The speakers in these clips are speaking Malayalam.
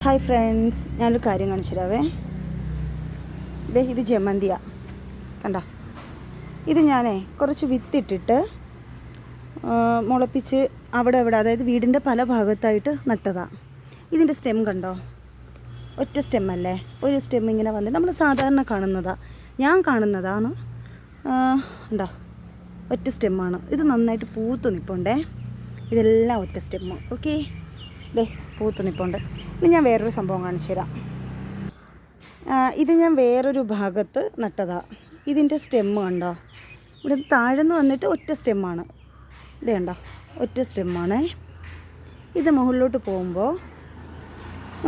ഹായ് ഫ്രണ്ട്സ്, ഞാനൊരു കാര്യം കാണിച്ചു തരാവേ. ഇത് ജമന്തിയ കണ്ട. ഇത് ഞാനേ കുറച്ച് വിത്തിട്ടിട്ട് മുളപ്പിച്ച് അവിടെ അതായത് വീടിൻ്റെ പല ഭാഗത്തായിട്ട് നട്ടതാണ്. ഇതിൻ്റെ സ്റ്റെം കണ്ടോ? ഒറ്റ സ്റ്റെമ്മല്ലേ, ഒരു സ്റ്റെം ഇങ്ങനെ വന്നിട്ട് നമ്മൾ സാധാരണ കാണുന്നതാണ്, ഞാൻ കാണുന്നതാണ്. ഉണ്ടോ? ഒറ്റ സ്റ്റെമ്മാണ്. ഇത് നന്നായിട്ട് പൂത്ത് നിൽപ്പുണ്ടേ. ഇതെല്ലാം ഒറ്റ സ്റ്റെമ്മ്. ഓക്കെ, പൂത്ത് നിൽപ്പുണ്ട്. ഇനി ഞാൻ വേറൊരു സംഭവം കാണിച്ചു തരാം. ഇത് ഞാൻ വേറൊരു ഭാഗത്ത് നട്ടതാണ്. ഇതിൻ്റെ സ്റ്റെമ്മ് കണ്ടോ? ഇവിടെ താഴെന്ന് വന്നിട്ട് ഒറ്റ സ്റ്റെമ്മാണ്. ഇത് കണ്ടോ? ഒറ്റ സ്റ്റെമ്മാണേ. ഇത് മുകളിലോട്ട് പോകുമ്പോൾ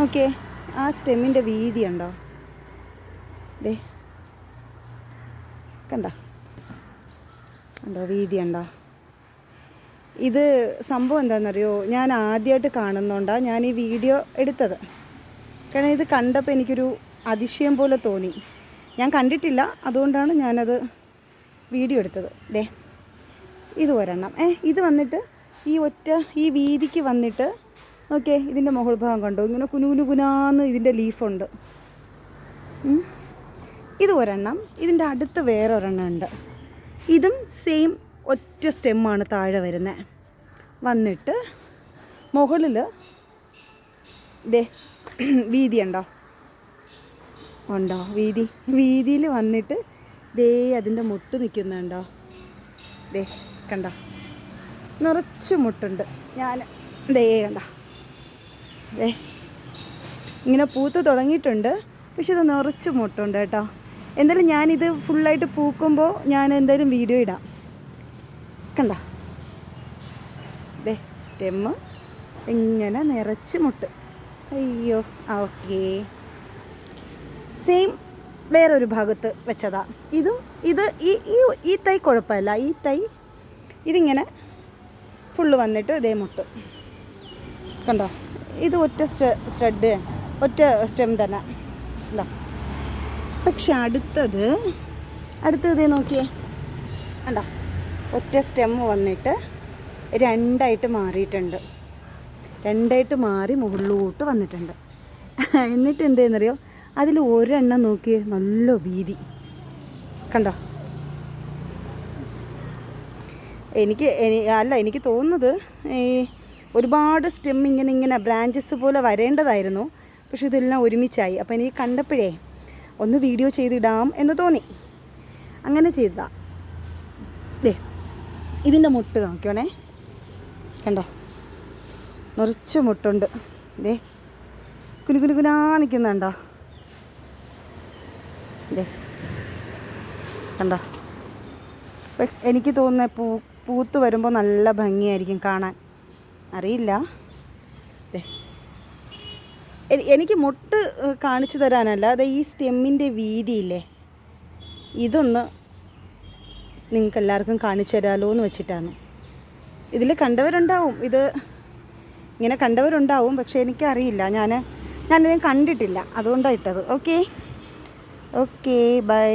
ഓക്കെ, ആ സ്റ്റെമ്മിൻ്റെ വീതി ഉണ്ടോ? കണ്ടോ വീതി ഉണ്ടോ? ഇത് സംഭവം എന്താണെന്നറിയോ? ഞാൻ ആദ്യമായിട്ട് കാണുന്നതുകൊണ്ടാണ് ഞാൻ ഈ വീഡിയോ എടുത്തത്. കാരണം ഇത് കണ്ടപ്പോൾ എനിക്കൊരു അതിശയം പോലെ തോന്നി. ഞാൻ കണ്ടിട്ടില്ല, അതുകൊണ്ടാണ് ഞാനത് വീഡിയോ എടുത്തത്. ഇത് ഒരെണ്ണം. ഇത് വന്നിട്ട് ഈ വീതിക്ക് വന്നിട്ട് ഓക്കെ, ഇതിൻ്റെ മുകൾ ഭാഗം കണ്ടോ? ഇങ്ങനെ കുനുകുനാന്ന് ഇതിൻ്റെ ലീഫുണ്ട്. ഇത് ഒരെണ്ണം. ഇതിൻ്റെ അടുത്ത് വേറെ ഒരെണ്ണം ഉണ്ട്. ഇതും സെയിം ഒറ്റ സ്റ്റെമ്മാണ് താഴെ വരുന്നത്. വന്നിട്ട് മുകളിൽ വീതി ഉണ്ടോ? വീതിയിൽ വന്നിട്ട് അതിൻ്റെ മുട്ട് നിൽക്കുന്നുണ്ടോ? കണ്ടോ? നിറച്ച് മുട്ടുണ്ട്. ഞാൻ കണ്ടോ? ഇങ്ങനെ പൂത്ത് തുടങ്ങിയിട്ടുണ്ട്. പക്ഷെ ഇത് നിറച്ച് മുട്ടുണ്ട് കേട്ടോ. എന്തായാലും ഞാനിത് ഫുള്ളായിട്ട് പൂക്കുമ്പോൾ ഞാൻ എന്തായാലും വീഡിയോ ഇടാം. കണ്ടോ? സ്റ്റെമ്മ് ഇങ്ങനെ നിറച്ച് മുട്ട്. അയ്യോ, ഓക്കെ. സെയിം വേറൊരു ഭാഗത്ത് വെച്ചതാ. ഇത് ഈ തൈ കുഴപ്പമില്ല. ഈ തൈ ഇതിങ്ങനെ ഫുള്ള് വന്നിട്ട് മുട്ട് കണ്ടോ? ഇത് ഒറ്റ സ്റ്റെം തന്നെ ഉണ്ടോ? പക്ഷെ അടുത്തത് നോക്കിയേ കണ്ടോ? ഒറ്റ സ്റ്റെം വന്നിട്ട് രണ്ടായിട്ട് മാറിയിട്ടുണ്ട്. രണ്ടായിട്ട് മാറി മുകളിലോട്ട് വന്നിട്ടുണ്ട്. എന്നിട്ട് എന്താണെന്നറിയോ? അതിൽ ഒരെണ്ണം നോക്കിയേ, നല്ല വീതി കണ്ടോ? എനിക്ക് തോന്നുന്നത് ഒരുപാട് സ്റ്റെം ഇങ്ങനെ ബ്രാഞ്ചസ് പോലെ വരേണ്ടതായിരുന്നു. പക്ഷെ ഇതെല്ലാം ഒരുമിച്ചായി. അപ്പോൾ എനിക്ക് കണ്ടപ്പോഴേ ഒന്ന് വീഡിയോ ചെയ്തിടാം എന്ന് തോന്നി. അങ്ങനെ ചെയ്തതാ. ഇതിൻ്റെ മുട്ട് നോക്കിയോണേ. കണ്ടോ? നിറച്ച് മുട്ടുണ്ട്. കുനുകുനാ നിൽക്കുന്നുണ്ടോ? കണ്ടോ? എനിക്ക് തോന്നുന്നത് പൂത്ത് വരുമ്പോൾ നല്ല ഭംഗിയായിരിക്കും കാണാൻ. അറിയില്ല. എനിക്ക് മുട്ട് കാണിച്ചു തരാനല്ല, ഈ സ്റ്റെമ്മിൻ്റെ വീതിയില്ലേ, ഇതൊന്ന് നിങ്ങൾക്ക് എല്ലാവർക്കും കാണിച്ചു തരാമല്ലോ എന്ന് വെച്ചിട്ടാണ്. ഇതിൽ കണ്ടവരുണ്ടാവും, ഇത് ഇങ്ങനെ കണ്ടവരുണ്ടാവും. പക്ഷേ എനിക്കറിയില്ല, ഞാനിത് കണ്ടിട്ടില്ല, അതുകൊണ്ടാണ് ഇട്ടത്. Okay bye.